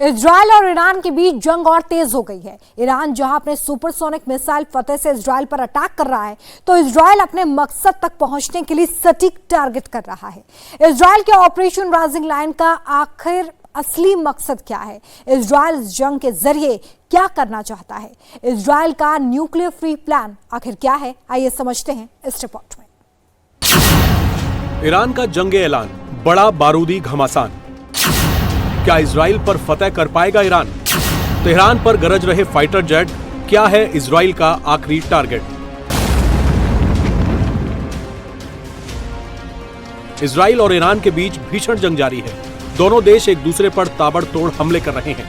Israel और Iran के बीच जंग और तेज हो गई है। ईरान जहां अपने सुपरसोनिक मिसाइल फतेह से इजराइल पर अटैक कर रहा है, तो इजराइल अपने मकसद तक पहुंचने के लिए सटीक टारगेट कर रहा है। इजराइल के ऑपरेशन राइजिंग लाइन का आखिर असली मकसद क्या है? इजराइल इस जंग के जरिए क्या करना चाहता है? इजराइल का न्यूक्लियर फ्री प्लान आखिर क्या है? आइए समझते हैं इस रिपोर्ट में। ईरान का जंग ऐलान, बड़ा बारूदी घमासान। क्या इजराइल पर फतेह कर पाएगा ईरान? तेहरान पर गरज रहे फाइटर जेट, क्या है इजराइल का आखिरी टारगेट? इजराइल और ईरान के बीच भीषण जंग जारी है। दोनों देश एक दूसरे पर ताबड़तोड़ हमले कर रहे हैं।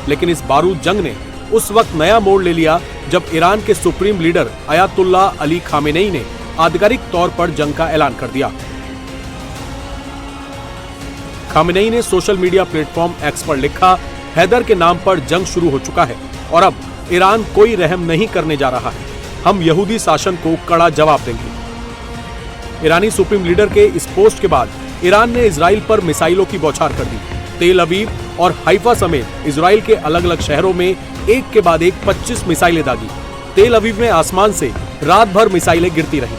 लेकिन इस बारूद जंग ने उस वक्त नया मोड़ ले लिया जब ईरान के supreme leader Ayatollah Ali Khamenei ने आधिकारिक तौर पर जंग का ऐलान कर दिया। खामेनेई ने सोशल मीडिया प्लेटफॉर्म एक्स पर लिखा, हैदर के नाम पर जंग शुरू हो चुका है और अब ईरान कोई रहम नहीं करने जा रहा है। हम यहूदी शासन को कड़ा जवाब देंगे। ईरानी सुप्रीम लीडर के इस पोस्ट के बाद ईरान ने इजराइल पर मिसाइलों की बौछार कर दी। तेल अवीव और हाइफा समेत इजराइल के अलग अलग शहरों में एक के बाद एक 25 मिसाइलें दागी। तेल अवीव में आसमान से रात भर मिसाइलें गिरती रहीं।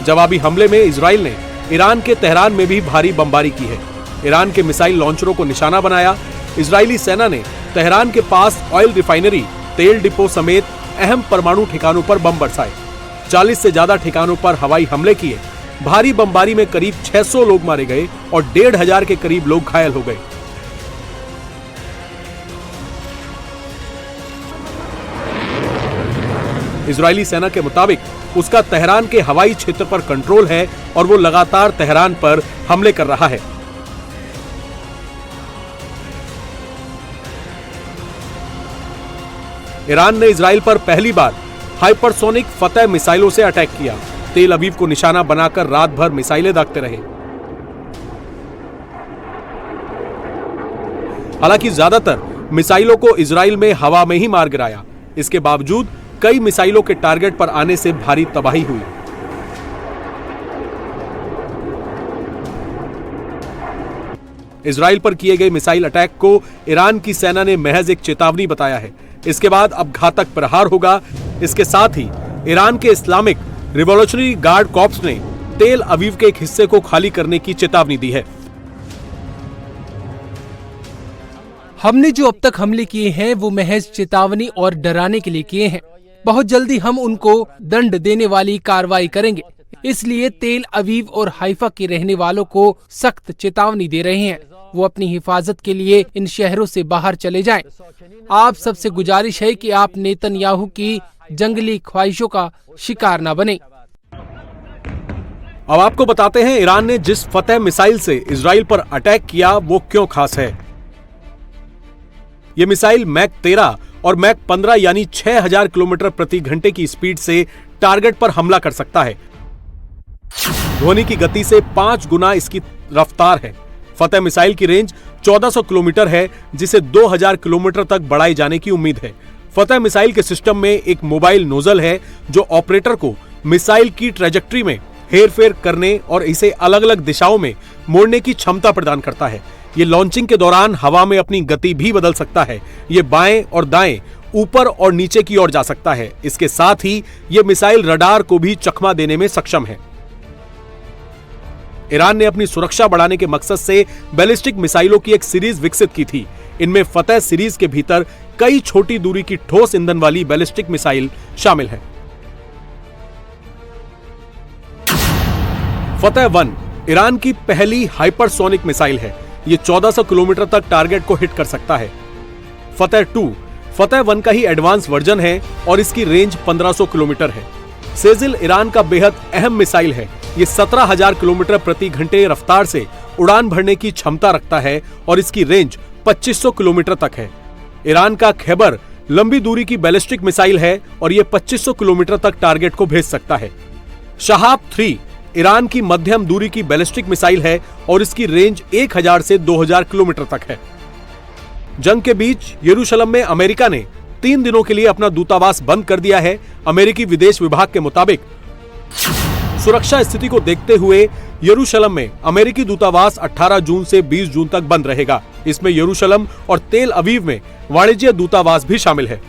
जवाबी हमले में इजराइल ने ईरान के तेहरान में भी भारी बमबारी की है। ईरान के मिसाइल लॉन्चरों को निशाना बनाया। इजरायली सेना ने तेहरान के पास ऑयल रिफाइनरी, तेल डिपो समेत अहम परमाणु ठिकानों पर बम बरसाए। 40 से ज्यादा ठिकानों पर हवाई हमले किए। भारी बमबारी में करीब 600 लोग मारे गए और 1500 के करीब लोग घायल हो गए। इजरायली सेना के मुताबिक उसका तेहरान के हवाई क्षेत्र पर कंट्रोल है और वो लगातार तेहरान पर हमले कर रहा है। ईरान ने इजराइल पर पहली बार हाइपरसोनिक फतेह मिसाइलों से अटैक किया। तेल अवीव को निशाना बनाकर रात भर मिसाइलें दागते रहे। हालांकि ज्यादातर मिसाइलों को इजराइल में हवा में ही मार गिराया। इसके बावजूद कई मिसाइलों के टारगेट पर आने से भारी तबाही हुई। इजराइल पर किए गए मिसाइल अटैक को ईरान की सेना ने महज एक चेतावनी बताया है। इसके बाद अब घातक प्रहार होगा। इसके साथ ही ईरान के इस्लामिक रिवॉल्यूशनरी गार्ड कॉर्प्स ने तेल अवीव के एक हिस्से को खाली करने की चेतावनी दी है। हमने जो अब तक हमले किए हैं वो महज चेतावनी और डराने के लिए किए हैं। बहुत जल्दी हम उनको दंड देने वाली कार्रवाई करेंगे। इसलिए तेल अवीव और हाइफा के रहने वालों को सख्त चेतावनी दे रहे हैं। वो अपनी हिफाजत के लिए इन शहरों से बाहर चले जाएं। आप सबसे गुजारिश है कि आप नेतन्याहू की जंगली ख्वाहिशों का शिकार न बने। अब आपको बताते हैं ईरान ने जिस फतेह मिसाइल से इजराइल पर अटैक किया वो क्यों खास है। ये मिसाइल मैक 13 और मैक 15 यानी 6000 किलोमीटर प्रति घंटे की स्पीड से टारगेट पर हमला कर सकता है। ध्वनि की गति से 5 गुना इसकी रफ्तार है। फतेह मिसाइल की रेंज 1400 किलोमीटर है, जिसे 2000 किलोमीटर तक बढ़ाए जाने की उम्मीद है। फतेह मिसाइल के सिस्टम में एक मोबाइल नोजल है जो ऑपरेटर को मिसाइल की ट्रेजेक्ट्री में हेरफेर करने और इसे अलग अलग दिशाओं में मोड़ने की क्षमता प्रदान करता है। ये लॉन्चिंग के दौरान हवा में अपनी गति भी बदल सकता है। ये बाएं और दाएं, ऊपर और नीचे की ओर जा सकता है। इसके साथ ही ये मिसाइल रडार को भी चकमा देने में सक्षम है। ईरान ने अपनी सुरक्षा बढ़ाने के मकसद से बैलिस्टिक मिसाइलों की एक सीरीज विकसित की थी। इनमें फतेह सीरीज के भीतर कई छोटी दूरी की ठोस ईंधन वाली बैलिस्टिक मिसाइल शामिल है। फतेह 1 ईरान की पहली हाइपरसोनिक मिसाइल है। ये 1400 किलोमीटर तक टारगेट को हिट कर सकता है। फतेह 2 फतेह 1 का ही एडवांस वर्जन है और इसकी रेंज 1500 किलोमीटर है। सेजिल ईरान का बेहद अहम मिसाइल है। ये 17000 किलोमीटर प्रति घंटे रफ्तार से उड़ान भरने की क्षमता रखता है और इसकी रेंज 2500 किलोमीटर तक है। ईरान का खैबर लंबी दूरी की बैलिस्टिक मिसाइल है और ये 2500 किलोमीटर तक टारगेट को भेज सकता है। शहाब 3 ईरान की मध्यम दूरी की बैलिस्टिक मिसाइल है और इसकी रेंज 1000 से 2000 किलोमीटर तक है। जंग के बीच यरूशलेम में अमेरिका ने 3 दिनों के लिए अपना दूतावास बंद कर दिया है। अमेरिकी विदेश विभाग के मुताबिक सुरक्षा स्थिति को देखते हुए यरूशलेम में अमेरिकी दूतावास 18 जून से 20 जून तक बंद रहेगा। इसमें यरूशलेम और तेल अवीव में वाणिज्य दूतावास भी शामिल है।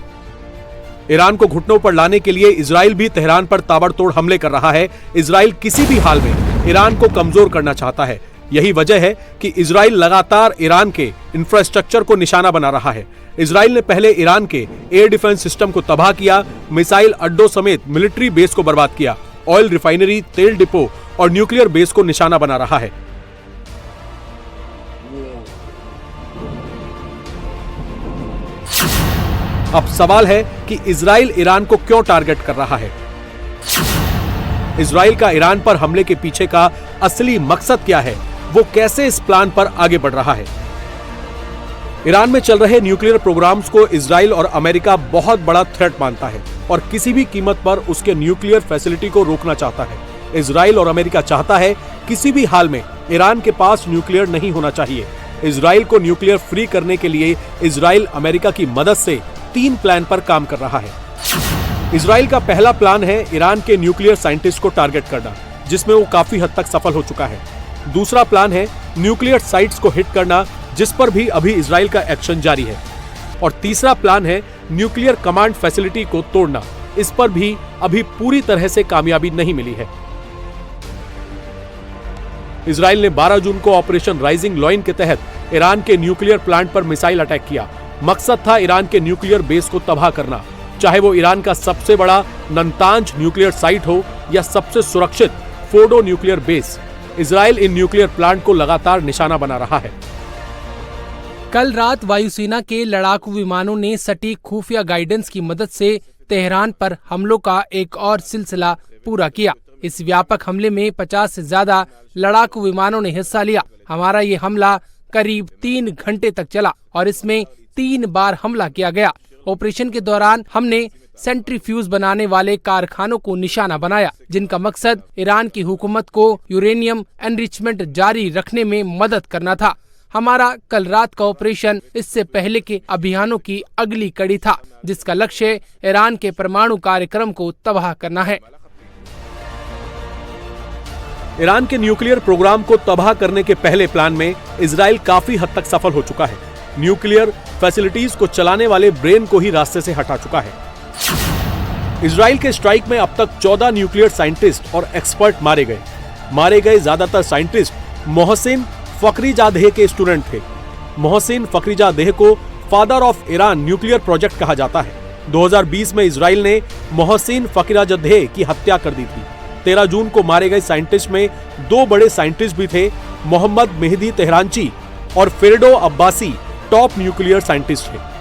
ईरान को घुटनों पर लाने के लिए इजराइल भी तेहरान पर ताबड़तोड़ हमले कर रहा है। इजराइल किसी भी हाल में ईरान को कमजोर करना चाहता है। यही वजह है कि इजराइल लगातार ईरान के इंफ्रास्ट्रक्चर को निशाना बना रहा है। इजराइल ने पहले ईरान के एयर डिफेंस सिस्टम को तबाह किया, मिसाइल अड्डों समेत मिलिट्री बेस को बर्बाद किया, ऑयल रिफाइनरी, तेल डिपो और न्यूक्लियर बेस को निशाना बना रहा है। अब सवाल है कि इजराइल ईरान को क्यों टारगेट कर रहा है। इजराइल का ईरान पर हमले के पीछे का असली मकसद क्या है, वो कैसे इस प्लान पर आगे बढ़ रहा है। ईरान में चल रहे न्यूक्लियर प्रोग्राम्स को इजराइल और अमेरिका बहुत बड़ा थ्रेट मानता है और किसी भी कीमत पर उसके न्यूक्लियर फैसिलिटी को रोकना चाहता है। इजराइल और अमेरिका चाहता है किसी भी हाल में ईरान के पास न्यूक्लियर नहीं होना चाहिए। इजराइल को न्यूक्लियर फ्री करने के लिए इजराइल अमेरिका की मदद से 3 प्लान पर काम कर रहा है। इजराइल का पहला प्लान है ईरान के न्यूक्लियर साइंटिस्ट को टारगेट करना, जिसमें वो काफी हद तक सफल हो चुका है। दूसरा प्लान है न्यूक्लियर साइट्स को हिट करना, जिस पर भी अभी इजराइल का एक्शन जारी है। और तीसरा प्लान है न्यूक्लियर कमांड फैसिलिटी को तोड़ना। इस पर भी अभी पूरी तरह से कामयाबी नहीं मिली है। इजराइल ने 12 जून को ऑपरेशन राइजिंग लॉइन के तहत ईरान के न्यूक्लियर प्लांट पर मिसाइल अटैक किया। मकसद था ईरान के न्यूक्लियर बेस को तबाह करना, चाहे वो ईरान का सबसे बड़ा नंतांज न्यूक्लियर साइट हो या सबसे सुरक्षित Fordow nuclear base. Israel in nuclear plant को लगातार निशाना बना रहा है। कल रात वायुसेना के लड़ाकू विमानों ने सटीक खुफिया गाइडेंस की मदद से तेहरान पर हमलों का एक और सिलसिला पूरा किया। इस व्यापक हमले में 50 से ज्यादा लड़ाकू विमानों ने हिस्सा लिया। हमारा ये हमला करीब 3 घंटे तक चला और इसमें 3 बार हमला किया गया। ऑपरेशन के दौरान हमने सेंट्रीफ्यूज बनाने वाले कारखानों को निशाना बनाया, जिनका मकसद ईरान की हुकूमत को यूरेनियम एनरिचमेंट जारी रखने में मदद करना था। हमारा कल रात का ऑपरेशन इससे पहले के अभियानों की अगली कड़ी था, जिसका लक्ष्य ईरान के परमाणु कार्यक्रम को तबाह करना है। ईरान के न्यूक्लियर प्रोग्राम को तबाह करने के पहले प्लान में इजराइल काफी हद तक सफल हो चुका है। न्यूक्लियर फैसिलिटीज को चलाने वाले ब्रेन को ही रास्ते से हटा चुका है। इजराइल के स्ट्राइक में अब तक 14 न्यूक्लियर साइंटिस्ट और एक्सपर्ट मारे गए। ज्यादातर साइंटिस्ट मोहसिन फखरीजादेह के स्टूडेंट थे। मोहसिन फखरीजादेह को father of Iran nuclear project कहा जाता है। 2020 में इजराइल ने मोहसिन फखरीजादेह की हत्या कर दी थी। 13 जून को मारे गए साइंटिस्ट में 2 बड़े साइंटिस्ट भी थे। मोहम्मद मेहदी तेहरानची और फेरडो अब्बासी टॉप न्यूक्लियर साइंटिस्ट थे।